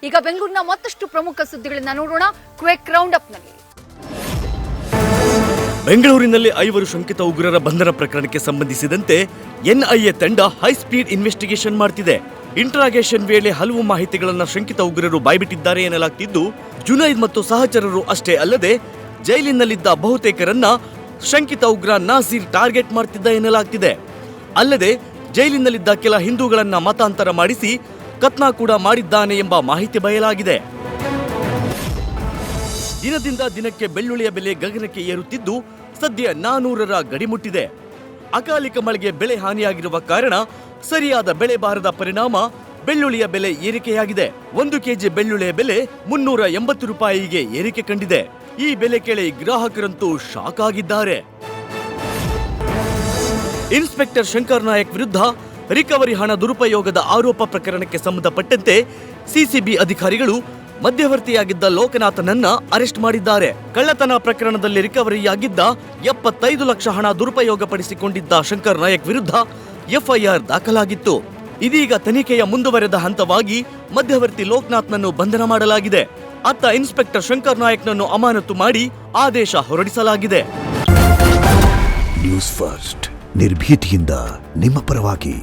ಈಗ ಬೆಂಗಳೂರಿನ ಮತ್ತಷ್ಟು ಪ್ರಮುಖ ಸುದ್ದಿಗಳನ್ನ ನೋಡೋಣ ಕ್ವಿಕ್ ರೌಂಡ್ ಅಪ್ ನಲ್ಲಿ. ಬೆಂಗಳೂರಿನಲ್ಲಿ 5 ಶಂಕಿತ ಉಗ್ರರ ಬಂಧನ ಪ್ರಕರಣಕ್ಕೆ ಸಂಬಂಧಿಸಿದಂತೆ ಎನ್ಐಎ ತಂಡ ಹೈಸ್ಪೀಡ್ ಇನ್ವೆಸ್ಟಿಗೇಷನ್ ಮಾಡ್ತಿದೆ. ಇಂಟ್ರಾಗೇಷನ್ ವೇಳೆ ಹಲವು ಮಾಹಿತಿಗಳನ್ನು ಶಂಕಿತ ಉಗ್ರರು ಬಾಯ್ಬಿಟ್ಟಿದ್ದಾರೆ ಎನ್ನಲಾಗ್ತಿದ್ದು, ಜುನೈದ್ ಮತ್ತು ಸಹಚರರು ಅಷ್ಟೇ ಅಲ್ಲದೆ ಜೈಲಿನಲ್ಲಿದ್ದ ಬಹುತೇಕರನ್ನ ಶಂಕಿತ ಉಗ್ರ ನಾಸೀರ್ ಟಾರ್ಗೆಟ್ ಮಾಡ್ತಿದ್ದ ಎನ್ನಲಾಗ್ತಿದೆ. ಅಲ್ಲದೆ ಜೈಲಿನಲ್ಲಿದ್ದ ಕೆಲ ಹಿಂದೂಗಳನ್ನ ಮತಾಂತರ ಮಾಡಿಸಿ ಕತ್ನಾ ಕೂಡ ಮಾಡಿದ್ದಾನೆ ಎಂಬ ಮಾಹಿತಿ ಬಯಲಾಗಿದೆ. ದಿನದಿಂದ ದಿನಕ್ಕೆ ಬೆಳ್ಳುಳ್ಳಿಯ ಬೆಲೆ ಗಗನಕ್ಕೆ ಏರುತ್ತಿದ್ದು ಸದ್ಯ 400ರ ಗಡಿ ಮುಟ್ಟಿದೆ. ಅಕಾಲಿಕ ಮಳೆಗೆ ಬೆಳೆ ಹಾನಿಯಾಗಿರುವ ಕಾರಣ ಸರಿಯಾದ ಬೆಳೆ ಬಾರದ ಪರಿಣಾಮ ಬೆಳ್ಳುಳ್ಳಿಯ ಬೆಲೆ ಏರಿಕೆಯಾಗಿದೆ. 1 ಕೆಜಿ ಬೆಳ್ಳುಳ್ಳಿಯ ಬೆಲೆ 380 ರೂಪಾಯಿಗೆ ಏರಿಕೆ ಕಂಡಿದೆ. ಈ ಬೆಲೆ ಕೇಳಿ ಗ್ರಾಹಕರಂತೂ ಶಾಕ್ ಆಗಿದ್ದಾರೆ. ಇನ್ಸ್ಪೆಕ್ಟರ್ ಶಂಕರ್ ನಾಯಕ್ ವಿರುದ್ಧ ರಿಕವರಿ ಹಣ ದುರುಪಯೋಗದ ಆರೋಪ ಪ್ರಕರಣಕ್ಕೆ ಸಂಬಂಧಪಟ್ಟಂತೆ ಸಿಸಿಬಿ ಅಧಿಕಾರಿಗಳು ಮಧ್ಯವರ್ತಿಯಾಗಿದ್ದ ಲೋಕನಾಥನನ್ನ ಅರೆಸ್ಟ್ ಮಾಡಿದ್ದಾರೆ. ಕಳ್ಳತನ ಪ್ರಕರಣದಲ್ಲಿ ರಿಕವರಿಯಾಗಿದ್ದ 75 ಲಕ್ಷ ಹಣ ದುರುಪಯೋಗಪಡಿಸಿಕೊಂಡಿದ್ದ ಶಂಕರ್ ನಾಯಕ್ ವಿರುದ್ಧ ಎಫ್ಐಆರ್ ದಾಖಲಾಗಿತ್ತು. ಇದೀಗ ತನಿಖೆಯ ಮುಂದುವರೆದ ಹಂತವಾಗಿ ಮಧ್ಯವರ್ತಿ ಲೋಕನಾಥ್ನನ್ನು ಬಂಧನ ಮಾಡಲಾಗಿದೆ. ಅತ್ತ ಇನ್ಸ್ಪೆಕ್ಟರ್ ಶಂಕರ್ ನಾಯಕ್ನನ್ನು ಅಮಾನತು ಮಾಡಿ ಆದೇಶ ಹೊರಡಿಸಲಾಗಿದೆ. ನ್ಯೂಸ್ ಫಸ್ಟ್ ನಿರ್ಭೀತಿಯಿಂದ ನಿಮ್ಮ ಪರವಾಗಿ.